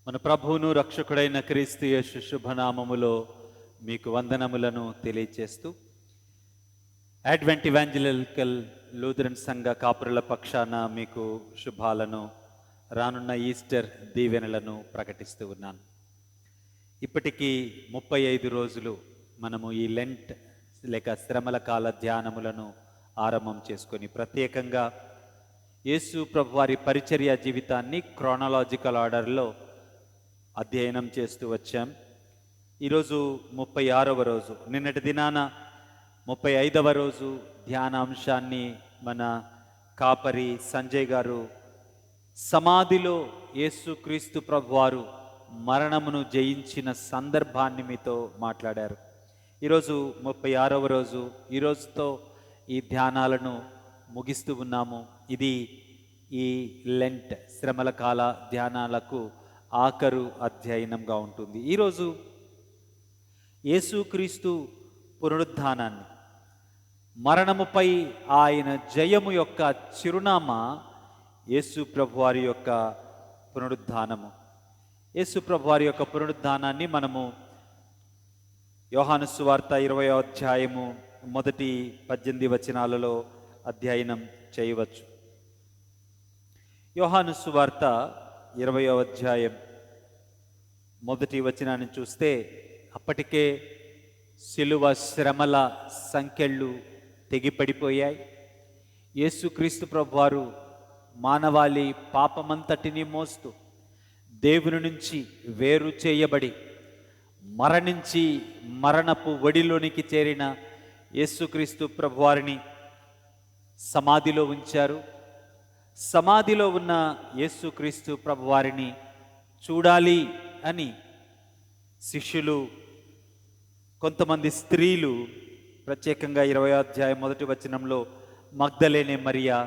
మన ప్రభువును రక్షకుడైన క్రీస్తు యేసు శుభనామములో మీకు వందనములను తెలియచేస్తూ అడ్వెంట్ ఇవాంజలికల్ లూథరన్ సంఘ కాపురుల పక్షాన మీకు శుభాలను రానున్న ఈస్టర్ దీవెనలను ప్రకటిస్తూ ఉన్నాను. ఇప్పటికీ 35 రోజులు మనము ఈ లెంట్ లేక శ్రమల కాల ధ్యానములను ఆరంభం చేసుకొని ప్రత్యేకంగా యేసు ప్రభు వారి పరిచర్య జీవితాన్ని క్రోనాలజికల్ ఆర్డర్లో అధ్యయనం చేస్తూ వచ్చాం. ఈరోజు 36వ రోజు. నిన్నటి దినాన 35వ రోజు ధ్యానాంశాన్ని మన కాపరి సంజయ్ గారు సమాధిలో యేసుక్రీస్తు ప్రభువారు మరణమును జయించిన సందర్భాన్ని మీతో మాట్లాడారు. ఈరోజు 36వ రోజు. ఈరోజుతో ఈ ధ్యానాలను ముగిస్తూ ఉన్నాము. ఇది ఈ లెంట్ శ్రమల కాల ధ్యానాలకు ఆఖరు అధ్యయనంగా ఉంటుంది. ఈరోజు యేసుక్రీస్తు పునరుద్ధానాన్ని, మరణముపై ఆయన జయము యొక్క చిరునామా యేసు ప్రభువారి యొక్క పునరుద్ధానము. యేసు ప్రభువారి యొక్క పునరుద్ధానాన్ని మనము యోహాను సువార్త 20వ అధ్యాయము మొదటి 18 వచనాలలో అధ్యయనం చేయవచ్చు. యోహాను సువార్త 20వ అధ్యాయం మొదటి వచనాన్ని చూస్తే అప్పటికే శిలువ శ్రమల సంకెళ్ళు తెగిపడిపోయాయి. యేసుక్రీస్తు ప్రభువారు మానవాళి పాపమంతటిని మోస్తూ దేవుని నుంచి వేరు చేయబడి మరణించి మరణపు ఒడిలోనికి చేరిన యేసుక్రీస్తు ప్రభువారిని సమాధిలో ఉంచారు. సమాధిలో ఉన్న యేసుక్రీస్తు ప్రభువారిని చూడాలి అని శిష్యులు, కొంతమంది స్త్రీలు, ప్రత్యేకంగా 20వ అధ్యాయం మొదటి వచనంలో మగ్దలేనే మరియా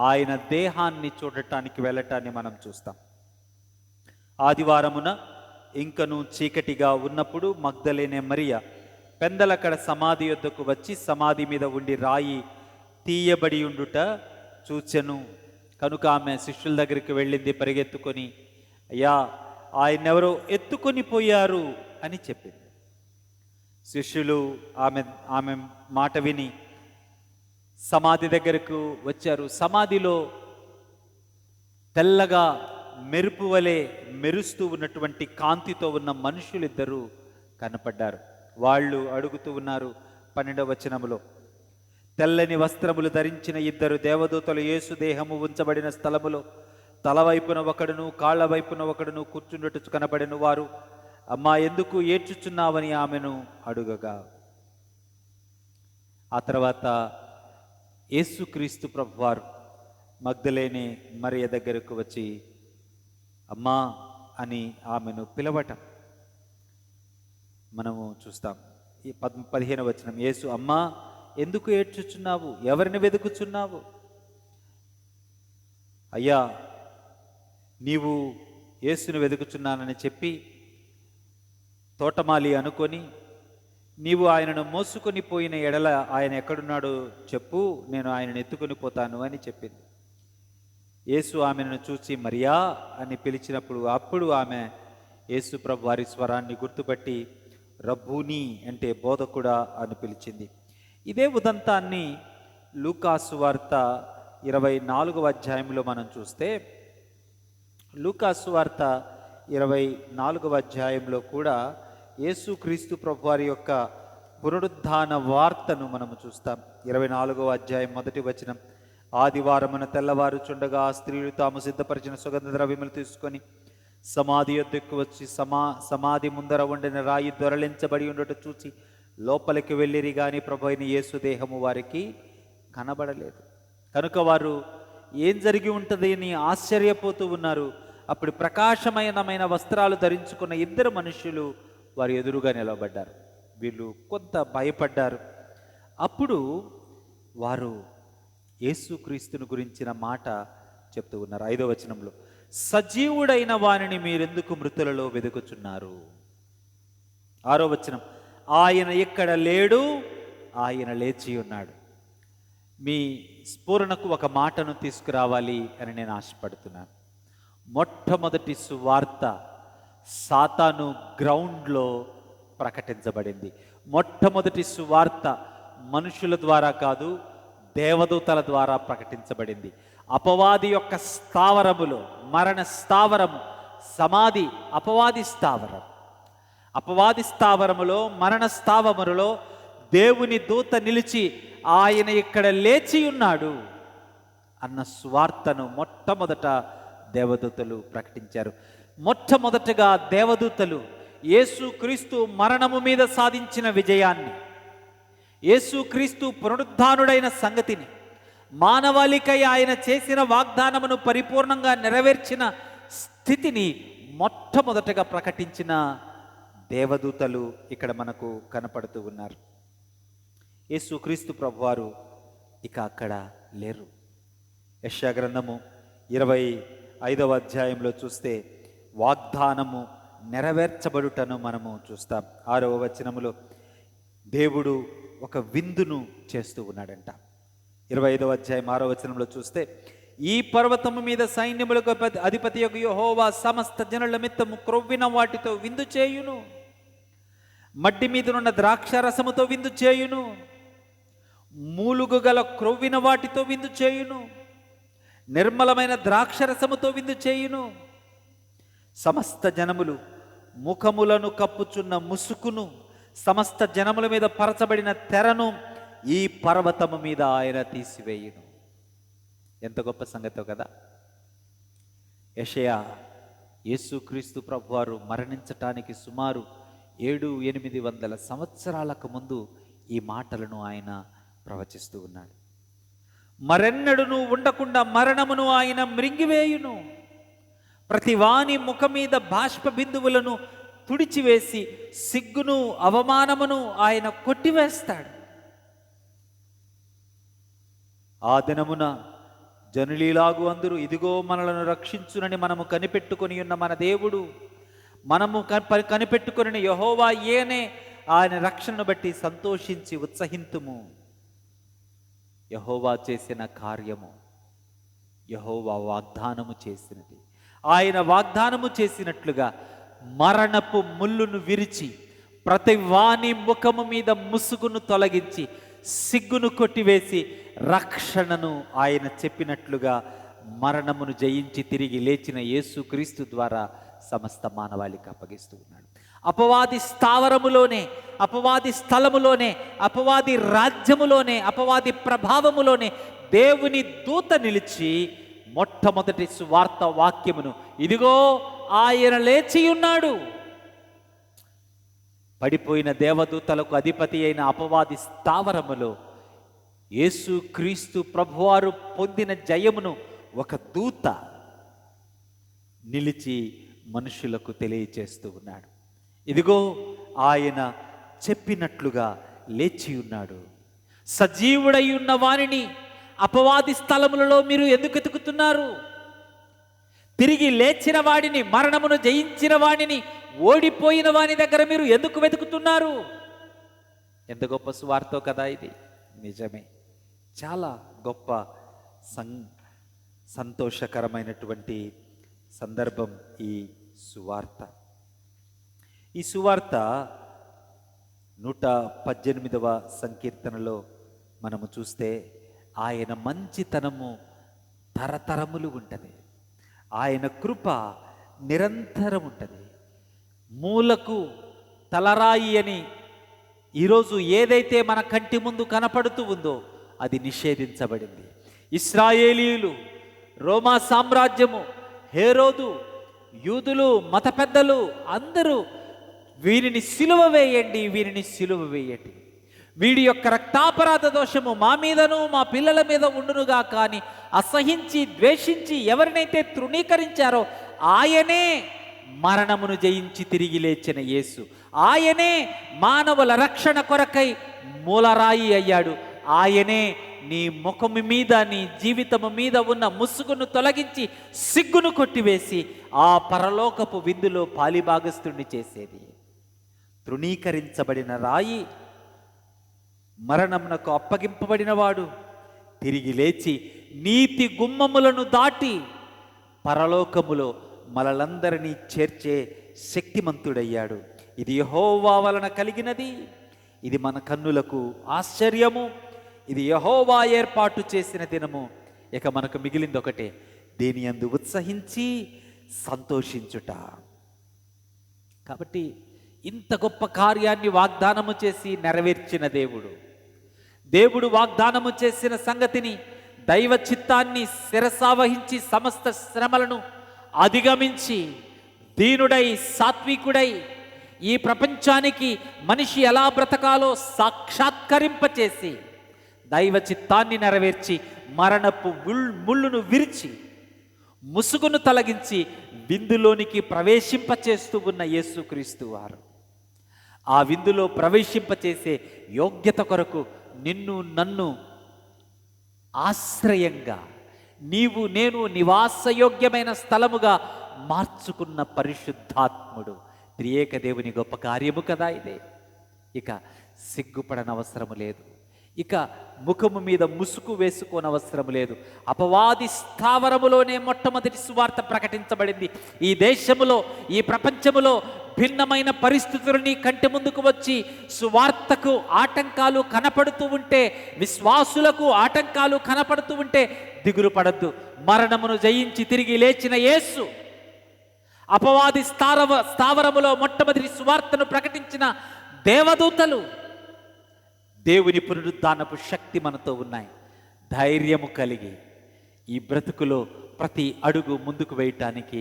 ఆయన దేహాన్ని చూడటానికి వెళ్ళటాన్ని మనం చూస్తాం. ఆదివారమున ఇంకను చీకటిగా ఉన్నప్పుడు మగ్దలేనే మరియా పెందలకడ సమాధి యొద్దకు వచ్చి సమాధి మీద ఉండి రాయి తీయబడి ఉండుట చూచెను. కనుక ఆమె శిష్యుల దగ్గరికి వెళ్ళింది పరిగెత్తుకొని, అయ్యా, ఆయనెవరో ఎత్తుకొని పోయారు అని చెప్పింది. శిష్యులు ఆమె మాట విని సమాధి దగ్గరకు వచ్చారు. సమాధిలో తెల్లగా మెరుపు వలె మెరుస్తూ ఉన్నటువంటి కాంతితో ఉన్న మనుషులిద్దరూ కనపడ్డారు. వాళ్ళు అడుగుతూ ఉన్నారు 12వ వచనములో, తెల్లని వస్త్రములు ధరించిన ఇద్దరు దేవదూతలు యేసు దేహము ఉంచబడిన స్థలములో తల వైపున ఒకడును కాళ్ల వైపున ఒకడును కూర్చుండుట కనబడిన వారు, అమ్మా, ఎందుకు ఏడ్చుచున్నావని ఆమెను అడుగగా, ఆ తర్వాత యేసుక్రీస్తు ప్రభువారు మగ్దలేనే మరియ దగ్గరకు వచ్చి అమ్మా అని ఆమెను పిలవటం మనము చూస్తాం. ఈ 15వ వచనం, యేసు, అమ్మా, ఎందుకు ఏడ్చుచున్నావు? ఎవరిని వెతుకుచున్నావు? అయ్యా, నీవు యేసును వెతుకుచున్నానని చెప్పి తోటమాలి అనుకొని, నీవు ఆయనను మోసుకొని పోయిన ఎడల ఆయన ఎక్కడున్నాడో చెప్పు, నేను ఆయనను ఎత్తుకొని పోతాను అని చెప్పింది. యేసు ఆమెను చూసి మరియా అని పిలిచినప్పుడు అప్పుడు ఆమె యేసు ప్రభు వారి స్వరాన్ని గుర్తుపట్టి రబ్బూని అంటే బోధకుడా అని పిలిచింది. ఇదే ఉదంతాన్ని లూకాసు వార్త 24వ అధ్యాయంలో మనం చూస్తే, లూకాసు వార్త 24వ అధ్యాయంలో కూడా యేసుక్రీస్తు ప్రభువారి యొక్క పునరుద్ధాన వార్తను మనము చూస్తాం. 24వ అధ్యాయం మొదటి వచనం, ఆదివారమున తెల్లవారుచుండగా ఆ స్త్రీలు తాము సిద్ధపరిచిన సుగంధ ద్రవ్యములు తీసుకొని సమాధి యొద్దకు వచ్చి సమాధి ముందర ఉండిన రాయి దొరలించబడి ఉండట చూసి లోపలికి వెళ్ళిరి గాని ప్రభు అయిన యేసు దేహము వారికి కనబడలేదు. కనుక వారు ఏం జరిగి ఉంటుంది అని ఆశ్చర్యపోతూ ఉన్నారు. అప్పుడు ప్రకాశమైన వస్త్రాలు ధరించుకున్న ఇద్దరు మనుష్యులు వారి ఎదురుగా నిలబడ్డారు. వీళ్ళు కొంత భయపడ్డారు. అప్పుడు వారు యేసుక్రీస్తుని గురించిన మాట చెప్తూ ఉన్నారు. 5వ వచనంలో, సజీవుడైన వానిని మీరెందుకు మృతులలో వెతుకుచున్నారు? 6వ వచనం, ఆయన ఇక్కడ లేడు, ఆయన లేచి ఉన్నాడు. మీ స్ఫురణకు ఒక మాటను తీసుకురావాలి అని నేను ఆశపడుతున్నాను. మొట్టమొదటి సువార్త సాతాను గ్రౌండ్లో ప్రకటించబడింది. మొట్టమొదటి సువార్త మనుషుల ద్వారా కాదు, దేవదూతల ద్వారా ప్రకటించబడింది. అపవాది యొక్క స్థావరములో, మరణ స్థావరము, సమాధి అపవాది స్థావరం. అపవాది స్థావరములో, మరణ స్థావరములో దేవుని దూత నిలిచి ఆయన ఇక్కడ లేచి ఉన్నాడు అన్న సువార్తను మొట్టమొదట దేవదూతలు ప్రకటించారు. మొట్టమొదటగా దేవదూతలు యేసుక్రీస్తు మరణము మీద సాధించిన విజయాన్ని, యేసుక్రీస్తు పునరుద్ధానుడైన సంగతిని, మానవాళికై ఆయన చేసిన వాగ్దానమును పరిపూర్ణంగా నెరవేర్చిన స్థితిని మొట్టమొదటగా ప్రకటించిన దేవదూతలు ఇక్కడ మనకు కనపడుతూ ఉన్నారు. యేసుక్రీస్తు ప్రభువారు ఇక అక్కడ లేరు. యెషయా గ్రంథము 25వ అధ్యాయంలో చూస్తే వాగ్దానము నెరవేర్చబడుటను మనము చూస్తాం. 6వ వచనములో దేవుడు ఒక విందును చేస్తూ ఉన్నాడంట. 25వ అధ్యాయం 6వ వచనంలో చూస్తే, ఈ పర్వతము మీద సైన్యములకు అధిపతి యొక్క యెహోవా సమస్త జనుల నిమిత్తము క్రొవ్విన వాటితో విందు చేయును, మడ్డి మీదనున్న ద్రాక్ష రసముతో విందు చేయును, మూలుగు గల క్రొవ్విన వాటితో విందు చేయును, నిర్మలమైన ద్రాక్షరసముతో విందు చేయును. సమస్త జనములు ముఖములను కప్పుచున్న ముసుకును, సమస్త జనముల మీద పరచబడిన తెరను ఈ పర్వతము మీద ఆయన తీసివేయును. ఎంత గొప్ప సంగతో కదా. యెషయా యేసుక్రీస్తు ప్రభువారు మరణించటానికి సుమారు 700-800 సంవత్సరాలకు ముందు ఈ మాటలను ఆయన ప్రవచిస్తూ ఉన్నాడు. మరెన్నడును ఉండకుండా మరణమును ఆయన మృంగివేయును, ప్రతి వాని ముఖం మీద బాష్ప బిందువులను తుడిచివేసి సిగ్గును అవమానమును ఆయన కొట్టివేస్తాడు. ఆ దినమున జనులీలాగు అందరూ, ఇదిగో మనలను రక్షించునని మనము కనిపెట్టుకొని ఉన్న మన దేవుడు, మనము కనిపెట్టుకొని యెహోవా ఏనే, ఆయన రక్షణను బట్టి సంతోషించి ఉత్సహింతుము. యెహోవా చేసిన కార్యము, యెహోవా వాగ్దానము చేసినది. ఆయన వాగ్దానము చేసినట్లుగా మరణపు ముళ్ళును విరిచి ప్రతి వాని ముఖము మీద ముసుగును తొలగించి సిగ్గును కొట్టివేసి రక్షణను ఆయన చెప్పినట్లుగా మరణమును జయించి తిరిగి లేచిన యేసుక్రీస్తు ద్వారా సమస్త మానవాళికి అప్పగిస్తూ ఉన్నాడు. అపవాది స్థావరములోనే, అపవాది స్థలములోనే, అపవాది రాజ్యములోనే, అపవాది ప్రభావములోనే దేవుని దూత నిలిచి మొట్టమొదటి సువార్త వాక్యమును, ఇదిగో ఆయన లేచి ఉన్నాడు. పడిపోయిన దేవదూతలకు అధిపతి అయిన అపవాది స్థావరములో యేసుక్రీస్తు ప్రభువారు పొందిన జయమును ఒక దూత నిలిచి మనుషులకు తెలియచేస్తూ ఉన్నాడు. ఇదిగో ఆయన చెప్పినట్లుగా లేచి ఉన్నాడు. సజీవుడై ఉన్న వానిని అపవాది స్థలములలో మీరు ఎందుకు వెతుకుతున్నారు? తిరిగి లేచిన వాడిని, మరణమును జయించిన వాడిని, ఓడిపోయిన వాని దగ్గర మీరు ఎందుకు వెతుకుతున్నారు? ఎంత గొప్ప సువార్తో కదా ఇది. నిజమే, చాలా గొప్ప సంతోషకరమైనటువంటి సందర్భం ఈ సువార్త. ఈ సువార్త 118వ సంకీర్తనలో మనము చూస్తే ఆయన మంచితనము తరతరములు ఉంటుంది, ఆయన కృప నిరంతరం ఉంటుంది. మూలకు తలరాయి అని ఈరోజు ఏదైతే మన కంటి ముందు కనపడుతూ ఉందో అది నిషేధించబడింది. ఇశ్రాయేలీయులు, రోమా సామ్రాజ్యము, హేరోదు, యూదులు, మత పెద్దలు అందరూ వీరిని సిలువ వేయండి, వీరిని సిలువ వేయండి, వీడి యొక్క రక్తాపరాధ దోషము మా మీదను మా పిల్లల మీద ఉండునుగా కానీ అసహించి ద్వేషించి ఎవరినైతే తృణీకరించారో ఆయనే మరణమును జయించి తిరిగి లేచిన యేసు, ఆయనే మానవుల రక్షణ కొరకై మూలరాయి అయ్యాడు, ఆయనే నీ ముఖము మీద నీ జీవితము మీద ఉన్న ముసుగును తొలగించి సిగ్గును కొట్టివేసి ఆ పరలోకపు విందులో పాలిభాగస్తుడిని చేసేది. తృణీకరించబడిన రాయి, మరణమునకు అప్పగింపబడినవాడు తిరిగి లేచి నీతి గుమ్మములను దాటి పరలోకములో మనలందరినీ చేర్చే శక్తిమంతుడయ్యాడు. ఇది యెహోవా వలన కలిగినది, ఇది మన కన్నులకు ఆశ్చర్యము, ఇది యెహోవా ఏర్పాటు చేసిన దినము. ఇక మనకు మిగిలింది ఒకటే, దేని యందు ఉత్సహించి సంతోషించుట. కాబట్టి ఇంత గొప్ప కార్యాన్ని వాగ్దానము చేసి నెరవేర్చిన దేవుడు వాగ్దానము చేసిన సంగతిని, దైవ చిత్తాన్ని శిరసావహించి సమస్త శ్రమలను అధిగమించి దీనుడై సాత్వికుడై ఈ ప్రపంచానికి మనిషి ఎలా బ్రతకాలో సాక్షాత్కరింపచేసి దైవ చిత్తాన్ని నెరవేర్చి మరణపు ముళ్ళును విరిచి ముసుగును తొలగించి విందులోనికి ప్రవేశింపచేస్తూ ఉన్న యేసుక్రీస్తు వారు ఆ విందులో ప్రవేశింపచేసే యోగ్యత కొరకు నిన్ను నన్ను ఆశ్రయంగా, నీవు నేను నివాసయోగ్యమైన స్థలముగా మార్చుకున్న పరిశుద్ధాత్ముడు త్రియేక దేవుని గొప్ప కార్యము కదా ఇదే. ఇక సిగ్గుపడనవసరము లేదు, ఇక ముఖము మీద ముసుగు వేసుకోనవసరం లేదు. అపవాది స్థావరములోనే మొట్టమొదటి సువార్త ప్రకటించబడింది. ఈ దేశములో, ఈ ప్రపంచములో భిన్నమైన పరిస్థితులు నీ కంటి ముందుకు వచ్చి సువార్తకు ఆటంకాలు కనపడుతూ ఉంటే, విశ్వాసులకు ఆటంకాలు కనపడుతూ ఉంటే దిగులు పడద్దు. మరణమును జయించి తిరిగి లేచిన యేసు, అపవాది స్థావరములో మొట్టమొదటి సువార్తను ప్రకటించిన దేవదూతలు, దేవుని పునరుద్ధానపు శక్తి మనతో ఉన్నాయి. ధైర్యము కలిగి ఈ బ్రతుకులో ప్రతి అడుగు ముందుకు వేయటానికి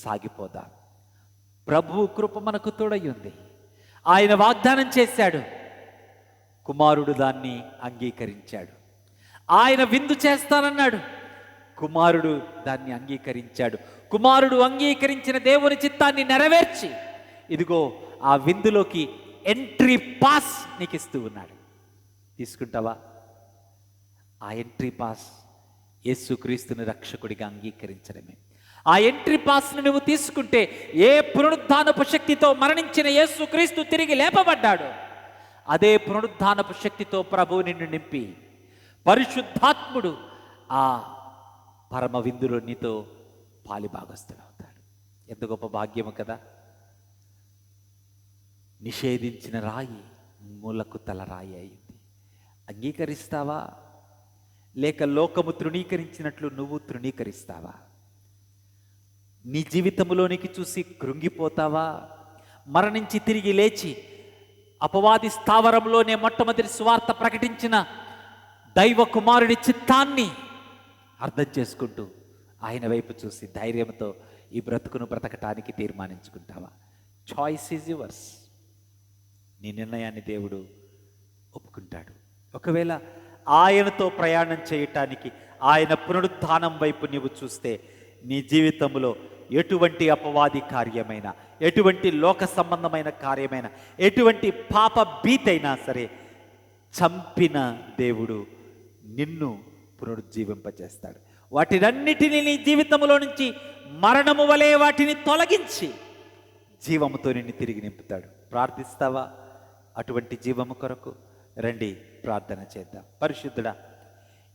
సాగిపోదాం. ప్రభువు కృప మనకు తోడయ్యుంది. ఆయన వాగ్దానం చేశాడు, కుమారుడు దాన్ని అంగీకరించాడు. ఆయన విందు చేస్తానన్నాడు, కుమారుడు దాన్ని అంగీకరించాడు. కుమారుడు అంగీకరించిన దేవుని చిత్తాన్ని నెరవేర్చి ఇదిగో ఆ విందులోకి ఎంట్రీ పాస్ నీకు ఇస్తూ ఉన్నాడు. తీసుకుంటావా? ఆ ఎంట్రీ పాస్ యేసుక్రీస్తుని రక్షకుడిగా అంగీకరించడమే. ఆ ఎంట్రీ పాస్ను నువ్వు తీసుకుంటే, ఏ పునరుద్ధానపు శక్తితో మరణించిన యేసుక్రీస్తు తిరిగి లేపబడ్డాడు, అదే పునరుద్ధానపు శక్తితో ప్రభువు నిన్ను నింపి పరిశుద్ధాత్ముడు ఆ పరమ విందులో నీతో పాలిభాగస్తుడవుతాడు. ఎంత గొప్ప భాగ్యము కదా. నిషేధించిన రాయి మూలకు తల రాయి అయింది. అంగీకరిస్తావా? లేక లోకము తృణీకరించినట్లు నువ్వు తృణీకరిస్తావా? నీ జీవితంలోనికి చూసి కృంగిపోతావా? మరణించి తిరిగి లేచి అపవాది స్థావరంలోనే మొట్టమొదటి సువార్త ప్రకటించిన దైవ కుమారుడి చిత్తాన్ని అర్థం చేసుకుంటూ ఆయన వైపు చూసి ధైర్యంతో ఈ బ్రతుకును బ్రతకటానికి తీర్మానించుకుంటావా? Choice is yours. నీ నిర్ణయాన్ని దేవుడు ఒప్పుకుంటాడు. ఒకవేళ ఆయనతో ప్రయాణం చేయటానికి, ఆయన పునరుద్ధానం వైపు నీవు చూస్తే, నీ జీవితంలో ఎటువంటి అపవాది కార్యమైన, ఎటువంటి లోక సంబంధమైన కార్యమైన, ఎటువంటి పాప భీతైనా సరే చంపిన దేవుడు నిన్ను పునరుజ్జీవింపజేస్తాడు. వాటినన్నిటినీ నీ జీవితంలో నుంచి మరణము వలె వాటిని తొలగించి జీవముతో నిన్ను తిరిగి నింపుతాడు. ప్రార్థిస్తావా అటువంటి జీవము కొరకు? రండి ప్రార్థన చేద్దాం. పరిశుద్ధుడా,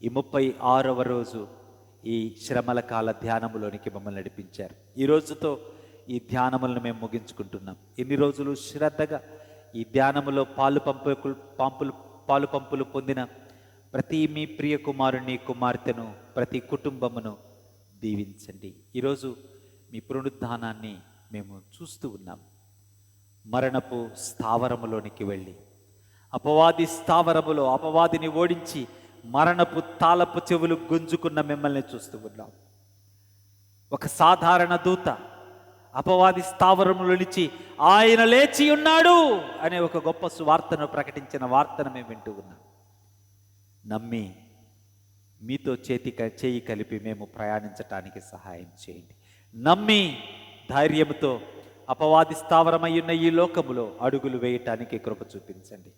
ఈ 36వ రోజు ఈ శ్రమల కాల ధ్యానములోనికి మమ్మల్ని నడిపించారు. ఈ రోజుతో ఈ ధ్యానములను మేము ముగించుకుంటున్నాం. ఇన్ని రోజులు శ్రద్ధగా ఈ ధ్యానములో పాలు పంపులు పొందిన ప్రతి మీ ప్రియ కుమారుని కుమార్తెను, ప్రతి కుటుంబమును దీవించండి. ఈరోజు మీ పునరుద్ధానాన్ని మేము చూస్తూ ఉన్నాం. మరణపు స్థావరములోనికి వెళ్ళి అపవాది స్థావరములో అపవాదిని ఓడించి మరణపు తాళపు చెవులు గుంజుకున్న మిమ్మల్ని చూస్తూ ఉన్నాం. ఒక సాధారణ దూత అపవాది స్థావరములో నుంచి ఆయన లేచి ఉన్నాడు అనే ఒక గొప్ప సువార్తను ప్రకటించిన వార్తను మేము వింటూ ఉన్నాం. నమ్మి మీతో చేయి కలిపి మేము ప్రయాణించటానికి సహాయం చేయండి. నమ్మి ధైర్యంతో అపవాది స్థావరమయ్యున్న ఈ లోకములో అడుగులు వేయటానికి కృప చూపించండి.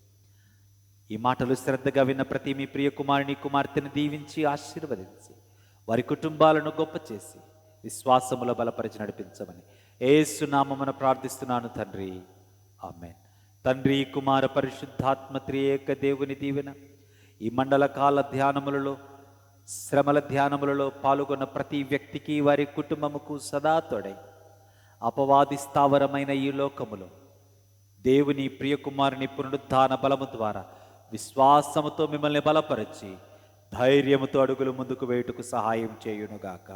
ఈ మాటలు శ్రద్ధగా విన్న ప్రతి మీ ప్రియ కుమారుని కుమార్తెను దీవించి ఆశీర్వదించి వారి కుటుంబాలను గొప్ప చేసి విశ్వాసములో బలపరిచి నడిపించమని యేసు నామమున ప్రార్థిస్తున్నాను తండ్రి, ఆమేన్. తండ్రి, కుమార, పరిశుద్ధాత్మ త్రియేక దేవుని దీవెన ఈ మండల కాల ధ్యానములలో శ్రమల ధ్యానములలో పాల్గొన్న ప్రతి వ్యక్తికి వారి కుటుంబముకు సదా తోడై అపవాది స్థావరమైన ఈ లోకములో దేవుని ప్రియకుమారుని పునరుద్ధాన బలము ద్వారా విశ్వాసముతో మిమ్మల్ని బలపరిచి ధైర్యముతో అడుగులు ముందుకు వేయుటకు సహాయం చేయునుగాక.